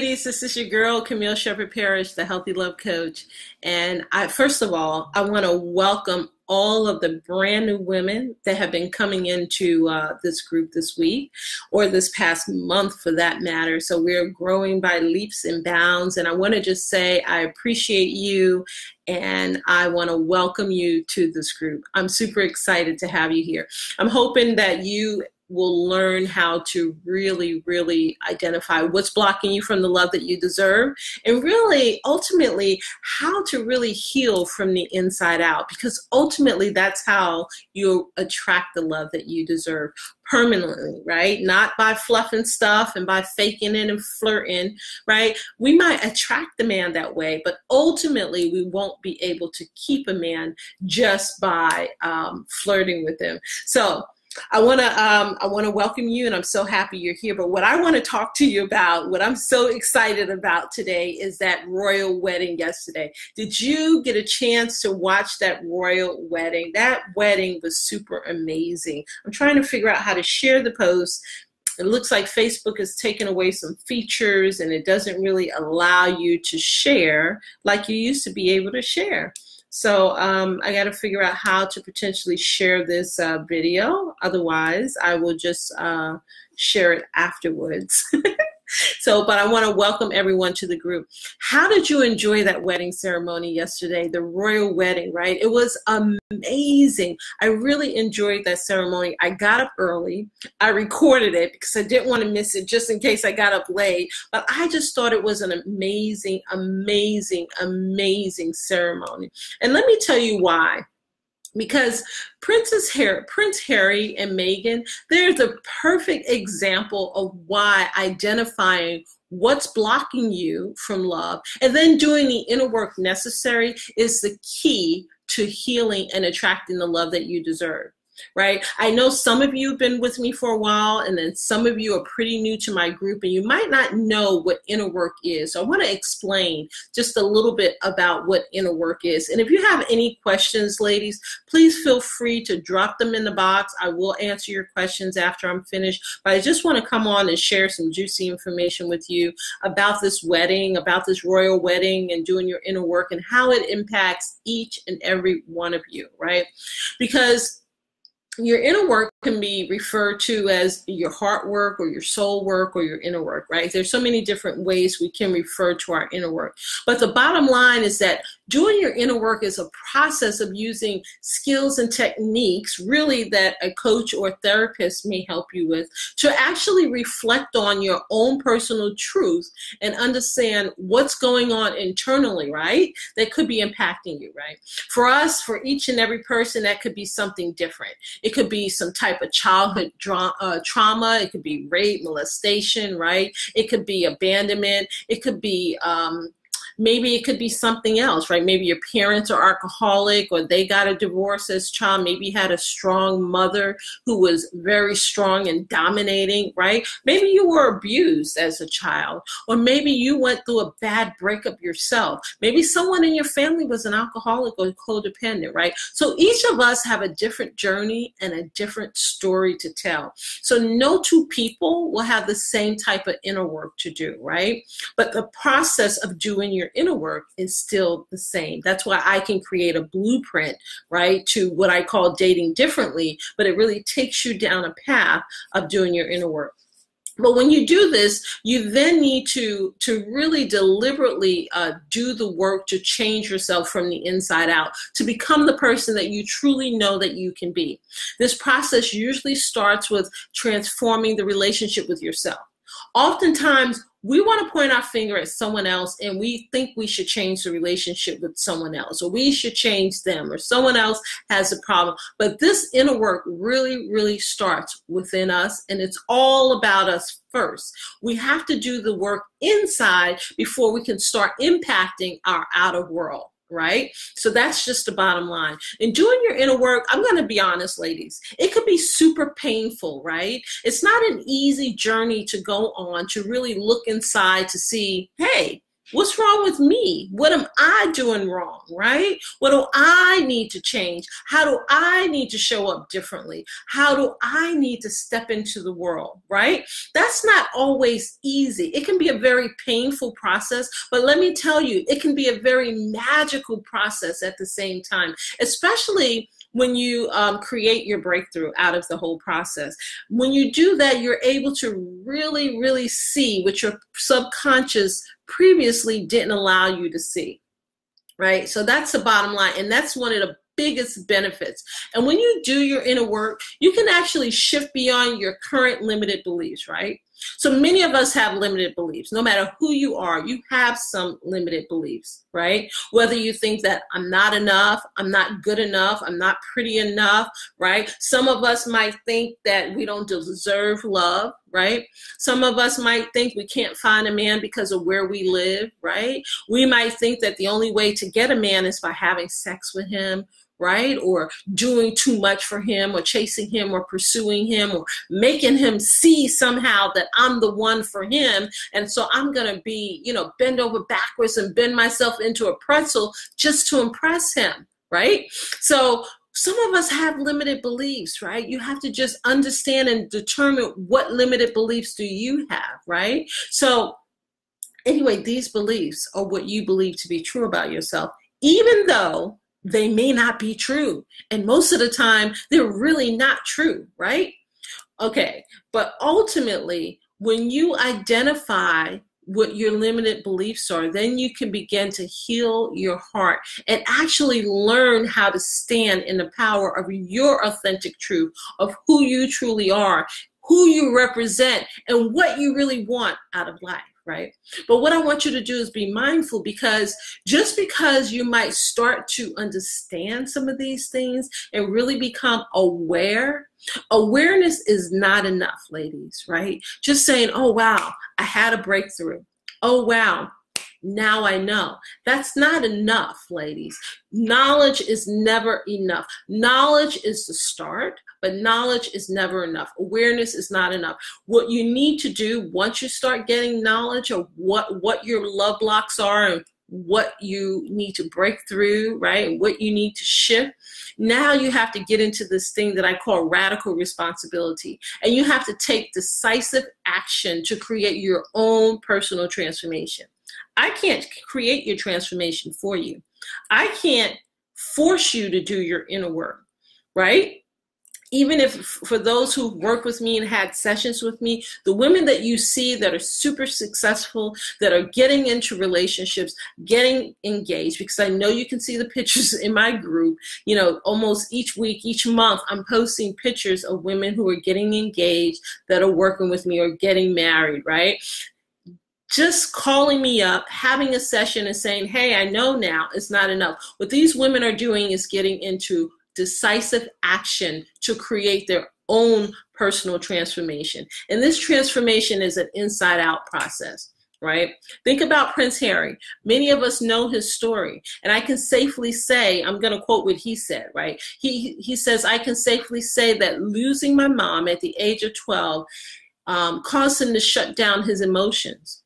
ladies, this is your girl, Camille Sheppard-Parrish, the Healthy Love Coach. And first of all, I want to welcome all of the brand new women that have been coming into this group this week, or this past month for that matter. So we're growing by leaps and bounds. And I want to just say I appreciate you, and I want to welcome you to this group. I'm super excited to have you here. I'm hoping that you will learn how to really identify what's blocking you from the love that you deserve, and really ultimately how to really heal from the inside out, because ultimately that's how you attract the love that you deserve permanently, right? Not by fluffing stuff and by faking it and flirting, right? We might attract the man that way, but ultimately we won't be able to keep a man just by flirting with him. So I want to welcome you, and I'm so happy you're here. But what I want to talk to you about, what I'm so excited about today, is that royal wedding yesterday. Did you get a chance to watch that royal wedding? That wedding was super amazing. I'm trying to figure out how to share the post. It looks like Facebook has taken away some features, and it doesn't really allow you to share like you used to be able to share. So I got to figure out how to potentially share this video. Otherwise, I will just share it afterwards. But I want to welcome everyone to the group. How did you enjoy that wedding ceremony yesterday? The royal wedding, right? It was amazing. I really enjoyed that ceremony. I got up early. I recorded it because I didn't want to miss it just in case I got up late. But I just thought it was an amazing ceremony. And let me tell you why. Because Prince Harry and Meghan, they're the perfect example of why identifying what's blocking you from love and then doing the inner work necessary is the key to healing and attracting the love that you deserve. Right? I know some of you have been with me for a while, and then some of you are pretty new to my group, and you might not know what inner work is. So I want to explain just a little bit about what inner work is. And if you have any questions, ladies, please feel free to drop them in the box. I will answer your questions after I'm finished. But I just want to come on and share some juicy information with you about this wedding, about this royal wedding, and doing your inner work and how it impacts each and every one of you, right? Because your inner work can be referred to as your heart work or your soul work or your inner work, right? There's so many different ways we can refer to our inner work. But the bottom line is that doing your inner work is a process of using skills and techniques, really, that a coach or therapist may help you with, to actually reflect on your own personal truth and understand what's going on internally, right? That could be impacting you, right? For us, for each and every person, that could be something different. It could be some type of childhood trauma. It could be rape, molestation, right? It could be abandonment. It could be maybe it could be something else, right? Maybe your parents are alcoholic, or they got a divorce as a child. Maybe you had a strong mother who was very strong and dominating, right? Maybe you were abused as a child, or maybe you went through a bad breakup yourself. Maybe someone in your family was an alcoholic or codependent, right? So each of us have a different journey and a different story to tell. So no two people will have the same type of inner work to do, right? But the process of doing your inner work is still the same. That's why I can create a blueprint, right, to what I call dating differently, but it really takes you down a path of doing your inner work. But when you do this, you then need to really deliberately do the work to change yourself from the inside out, to become the person that you truly know that you can be. This process usually starts with transforming the relationship with yourself. Oftentimes, we want to point our finger at someone else, and we think we should change the relationship with someone else, or we should change them, or someone else has a problem. But this inner work really starts within us, and it's all about us first. We have to do the work inside before we can start impacting our outer world. Right? So that's just the bottom line. In doing your inner work, I'm going to be honest, ladies, it could be super painful, right? It's not an easy journey to go on to really look inside to see, hey, What's wrong with me? What am I doing wrong, right? What do I need to change? How do I need to show up differently? How do I need to step into the world, right? That's not always easy. It can be a very painful process, but let me tell you, it can be a very magical process at the same time, especially when you create your breakthrough out of the whole process. When you do that, you're able to really, really see what your subconscious previously didn't allow you to see, right? So that's the bottom line, and that's one of the biggest benefits. And when you do your inner work, you can actually shift beyond your current limited beliefs, right? So many of us have limited beliefs. No matter who you are, you have some limited beliefs, right? Whether you think that I'm not enough, I'm not good enough, I'm not pretty enough, right? Some of us might think that we don't deserve love, right? Some of us might think we can't find a man because of where we live, right? We might think that the only way to get a man is by having sex with him, right? Or doing too much for him, or chasing him, or pursuing him, or making him see somehow that I'm the one for him. And so I'm going to be, bend over backwards and bend myself into a pretzel just to impress him, right? So some of us have limited beliefs, right? You have to just understand and determine what limited beliefs do you have, right? So anyway, these beliefs are what you believe to be true about yourself, even though they may not be true. And most of the time, they're really not true, right? Okay, but ultimately, when you identify what your limited beliefs are, then you can begin to heal your heart and actually learn how to stand in the power of your authentic truth, of who you truly are, who you represent, and what you really want out of life. Right? But what I want you to do is be mindful, because just because you might start to understand some of these things and really become aware, awareness is not enough, ladies, right? Just saying, oh, wow, I had a breakthrough. Oh, wow, now I know. That's not enough, ladies. Knowledge is never enough. Knowledge is the start, but knowledge is never enough. Awareness is not enough. What you need to do once you start getting knowledge of what your love blocks are and what you need to break through, right? And what you need to shift. Now you have to get into this thing that I call radical responsibility. And you have to take decisive action to create your own personal transformation. I can't create your transformation for you. I can't force you to do your inner work, right? Even if for those who work with me and had sessions with me, the women that you see that are super successful, that are getting into relationships, getting engaged, because I know you can see the pictures in my group, almost each week, each month, I'm posting pictures of women who are getting engaged, that are working with me or getting married, right? Just calling me up, having a session and saying, hey, I know now it's not enough. What these women are doing is getting into decisive action to create their own personal transformation. And this transformation is an inside out process, right? Think about Prince Harry. Many of us know his story. And I can safely say, I'm going to quote what he said, right? He says, I can safely say that losing my mom at the age of 12 caused him to shut down his emotions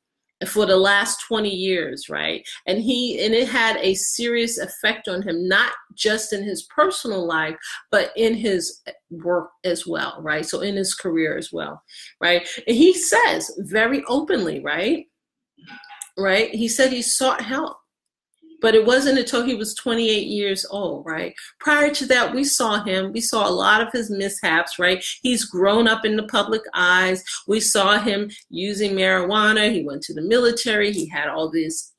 for the last 20 years, right? And it had a serious effect on him, not just in his personal life, but in his work as well, right? So in his career as well, right? And he says very openly, right? He said he sought help. But it wasn't until he was 28 years old, right? Prior to that, we saw a lot of his mishaps, right? He's grown up in the public eyes. We saw him using marijuana. He went to the military. He had all these,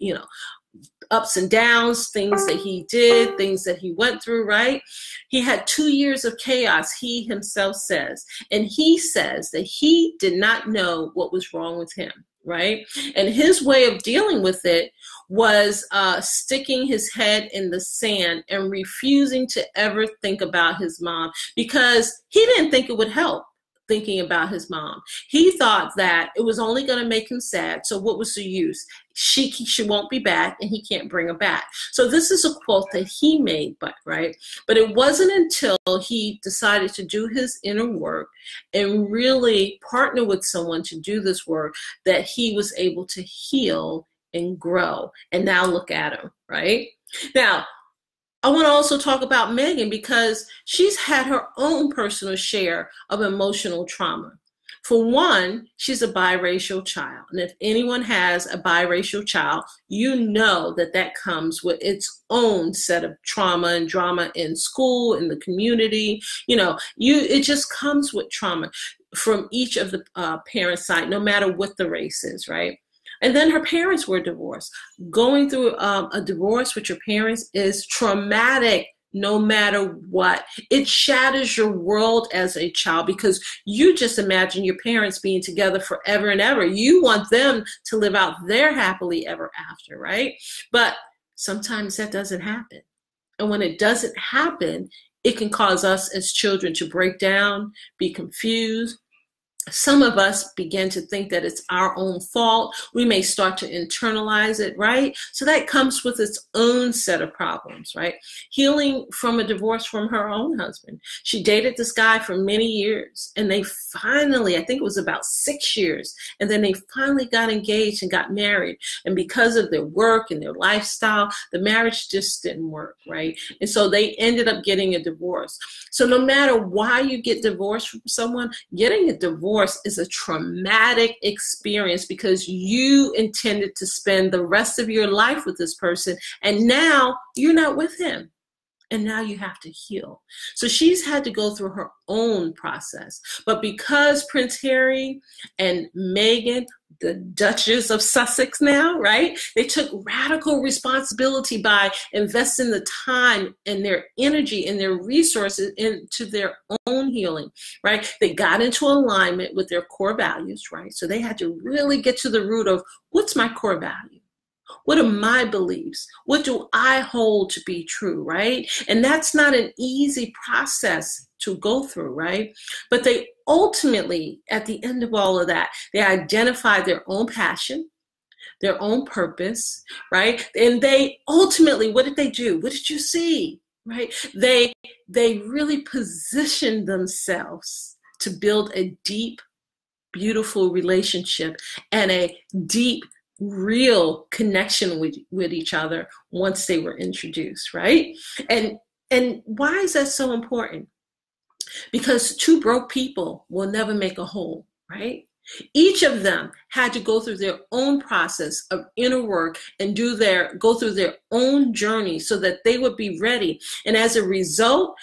ups and downs, things that he did, things that he went through, right? He had 2 years of chaos, he himself says. And he says that he did not know what was wrong with him, right? And his way of dealing with it was sticking his head in the sand and refusing to ever think about his mom, because he didn't think it would help thinking about his mom. He thought that it was only going to make him sad. So what was the use? She won't be back, and he can't bring her back. So this is a quote that he made, but it wasn't until he decided to do his inner work and really partner with someone to do this work that he was able to heal and grow. And now look at them, right? Now, I want to also talk about Meghan because she's had her own personal share of emotional trauma. For one, she's a biracial child. And if anyone has a biracial child, you know that that comes with its own set of trauma and drama in school, in the community. It just comes with trauma from each of the parents' side, no matter what the race is, right? And then her parents were divorced. Going through a divorce with your parents is traumatic no matter what. It shatters your world as a child because you just imagine your parents being together forever and ever. You want them to live out their happily ever after, right? But sometimes that doesn't happen. And when it doesn't happen, it can cause us as children to break down, be confused. Some of us begin to think that it's our own fault. We may start to internalize it, right? So that comes with its own set of problems, right? Healing from a divorce from her own husband. She dated this guy for many years, and they finally, I think it was about 6 years, and then they finally got engaged and got married. And because of their work and their lifestyle, the marriage just didn't work, right? And so they ended up getting a divorce. So no matter why you get divorced from someone, getting a divorce is a traumatic experience because you intended to spend the rest of your life with this person, and now you're not with him. And now you have to heal. So she's had to go through her own process. But because Prince Harry and Meghan, the Duchess of Sussex now, right? They took radical responsibility by investing the time and their energy and their resources into their own healing, right? They got into alignment with their core values, right? So they had to really get to the root of what's my core value? What are my beliefs? What do I hold to be true, right? And that's not an easy process to go through, right? But they ultimately, at the end of all of that, they identified their own passion, their own purpose, right? And they ultimately, what did they do? What did you see, right? They really positioned themselves to build a deep, beautiful relationship and a deep, real connection with each other once they were introduced, right? And why is that so important? Because two broke people will never make a whole, right? Each of them had to go through their own process of inner work and go through their own journey so that they would be ready. And as a result,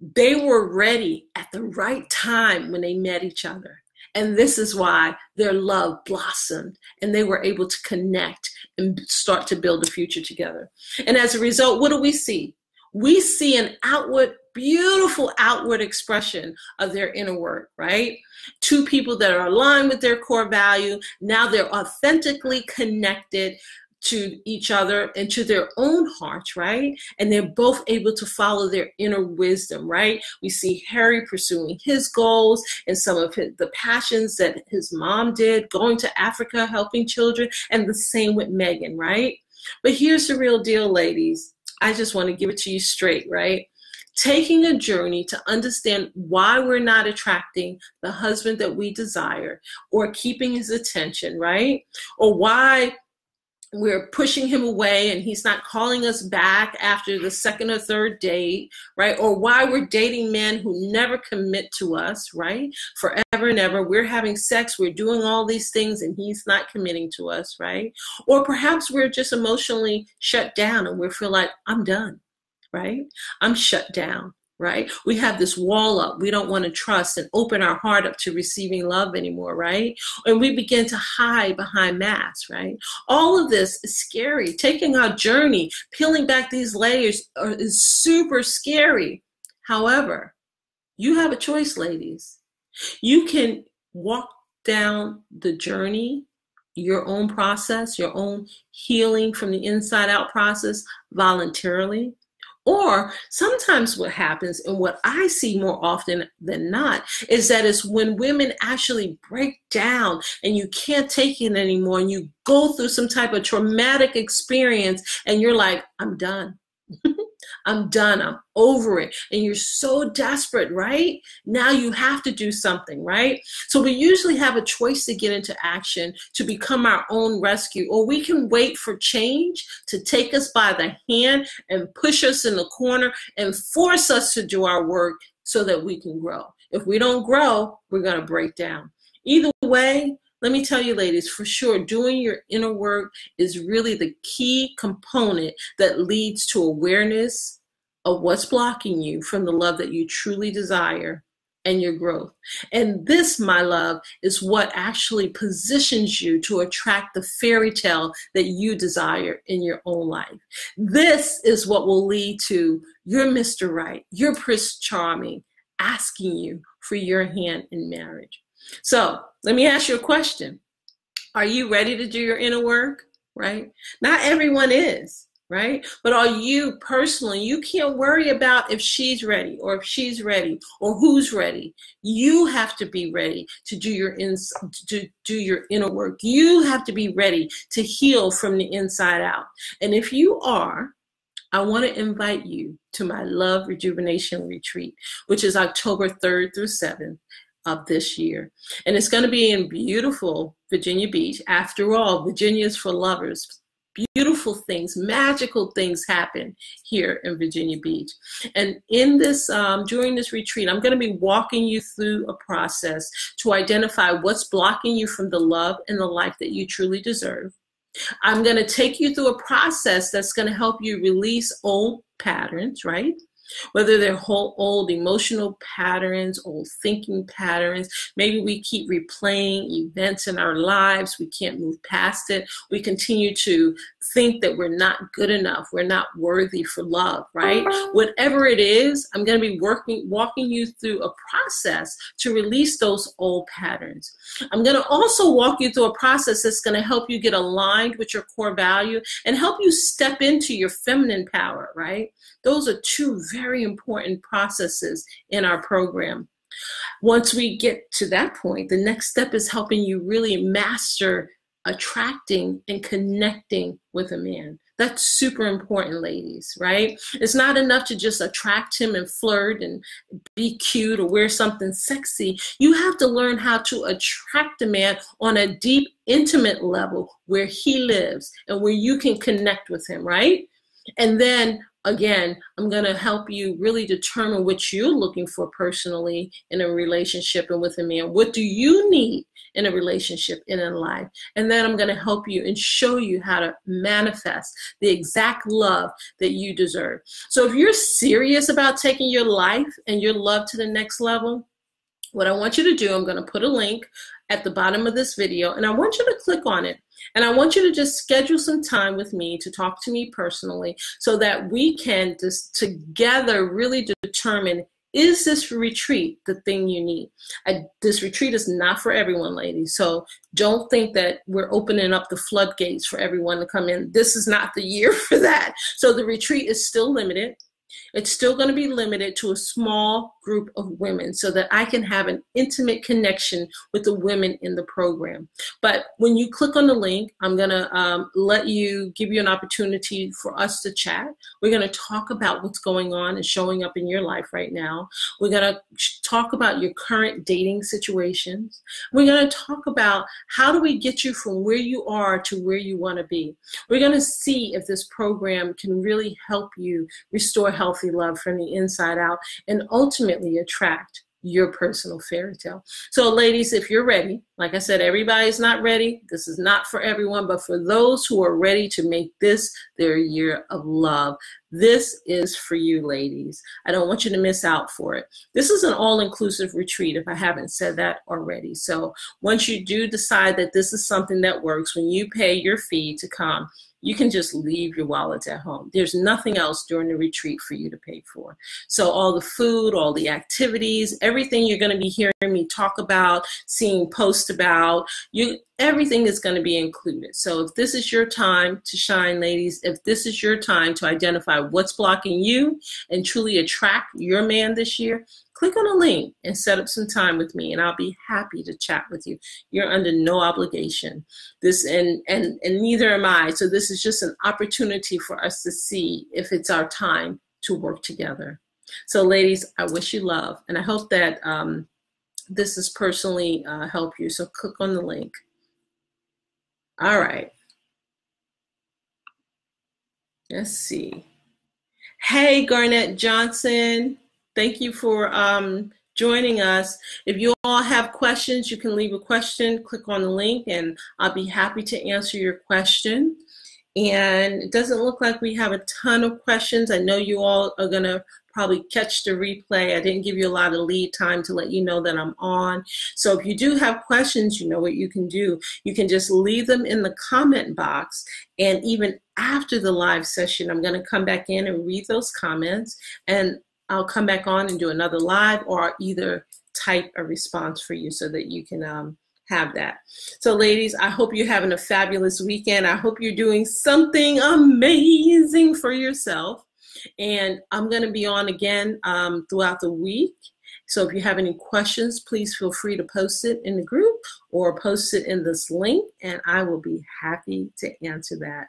they were ready at the right time when they met each other. And this is why their love blossomed and they were able to connect and start to build a future together. And as a result, what do we see? We see an beautiful outward expression of their inner work, right? Two people that are aligned with their core value. Now they're authentically connected to each other and to their own hearts, right? And they're both able to follow their inner wisdom, right? We see Harry pursuing his goals and some of the passions that his mom did, going to Africa, helping children, and the same with Meghan, right? But here's the real deal, ladies. I just want to give it to you straight, right? Taking a journey to understand why we're not attracting the husband that we desire or keeping his attention, right? Or why we're pushing him away and he's not calling us back after the second or third date, right? Or why we're dating men who never commit to us, right? Forever and ever. We're having sex, we're doing all these things and he's not committing to us, right? Or perhaps we're just emotionally shut down and we feel like, I'm done, right? I'm shut down. Right? We have this wall up. We don't want to trust and open our heart up to receiving love anymore, right? And we begin to hide behind masks, right? All of this is scary. Taking our journey, peeling back these layers is super scary. However, you have a choice, ladies. You can walk down the journey, your own process, your own healing from the inside out process voluntarily. Or sometimes what happens, and what I see more often than not, is that it's when women actually break down and you can't take it anymore and you go through some type of traumatic experience and you're like, I'm done. I'm done. I'm over it. And you're so desperate, right? Now you have to do something, right? So we usually have a choice to get into action, to become our own rescue, or we can wait for change to take us by the hand and push us in the corner and force us to do our work so that we can grow. If we don't grow, we're going to break down. Either way, let me tell you, ladies, for sure, doing your inner work is really the key component that leads to awareness of what's blocking you from the love that you truly desire and your growth. And this, my love, is what actually positions you to attract the fairy tale that you desire in your own life. This is what will lead to your Mr. Right, your Prince Charming, asking you for your hand in marriage. So let me ask you a question. Are you ready to do your inner work, right? Not everyone is, right? But are you personally, you can't worry about if she's ready or if she's ready or who's ready. You have to be ready to do your inner work. You have to be ready to heal from the inside out. And if you are, I want to invite you to my Love Rejuvenation Retreat, which is October 3rd through 7th. Of this year. And it's going to be in beautiful Virginia Beach. After all, Virginia is for lovers. Beautiful things, magical things happen here in Virginia Beach. And in this, during this retreat, I'm going to be walking you through a process to identify what's blocking you from the love and the life that you truly deserve. I'm going to take you through a process that's going to help you release old patterns, right? Whether they're old emotional patterns, old thinking patterns, maybe we keep replaying events in our lives, we can't move past it, we continue to think that we're not good enough, we're not worthy for love, right? Whatever it is, I'm going to be walking you through a process to release those old patterns. I'm going to also walk you through a process that's going to help you get aligned with your core value and help you step into your feminine power, right? Those are two very important processes in our program. Once we get to that point, the next step is helping you really master attracting and connecting with a man. That's super important, ladies, right? It's not enough to just attract him and flirt and be cute or wear something sexy. You have to learn how to attract a man on a deep, intimate level where he lives and where you can connect with him, right? And then again, I'm going to help you really determine what you're looking for personally in a relationship and with a man. What do you need in a relationship and in life? And then I'm going to help you and show you how to manifest the exact love that you deserve. So if you're serious about taking your life and your love to the next level, what I want you to do, I'm going to put a link at the bottom of this video, and I want you to click on it. And I want you to just schedule some time with me to talk to me personally so that we can just together really determine, is this retreat the thing you need? This retreat is not for everyone, ladies. So don't think that we're opening up the floodgates for everyone to come in. This is not the year for that. So the retreat is still limited. It's still going to be limited to a small group of women so that I can have an intimate connection with the women in the program. But when you click on the link, I'm going to give you an opportunity for us to chat. We're going to talk about what's going on and showing up in your life right now. We're going to talk about your current dating situations. We're going to talk about how do we get you from where you are to where you want to be. We're going to see if this program can really help you restore healthy love from the inside out and ultimately attract your personal fairy tale. So ladies, if you're ready, like I said, everybody's not ready. This is not for everyone, but for those who are ready to make this their year of love, this is for you, ladies. I don't want you to miss out for it. This is an all-inclusive retreat, if I haven't said that already. So once you do decide that this is something that works, when you pay your fee to come, you can just leave your wallets at home. There's nothing else during the retreat for you to pay for. So all the food, all the activities, everything you're going to be hearing me talk about, seeing posts about, everything is going to be included. So if this is your time to shine, ladies, if this is your time to identify what's blocking you and truly attract your man this year, click on a link and set up some time with me, and I'll be happy to chat with you. You're under no obligation. And neither am I. So this is just an opportunity for us to see if it's our time to work together. So ladies, I wish you love, and I hope that this has personally helped you. So click on the link. All right. Let's see. Hey, Garnett Johnson. Thank you for joining us. If you all have questions, you can leave a question, click on the link, and I'll be happy to answer your question. And it doesn't look like we have a ton of questions. I know you all are going to probably catch the replay. I didn't give you a lot of lead time to let you know that I'm on. So if you do have questions, you know what you can do. You can just leave them in the comment box. And even after the live session, I'm going to come back in and read those comments. And I'll come back on and do another live, or I'll either type a response for you so that you can have that. So ladies, I hope you're having a fabulous weekend. I hope you're doing something amazing for yourself. And I'm going to be on again throughout the week. So if you have any questions, please feel free to post it in the group or post it in this link, and I will be happy to answer that.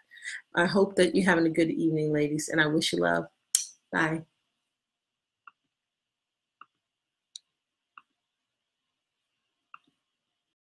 I hope that you're having a good evening, ladies, and I wish you love. Bye.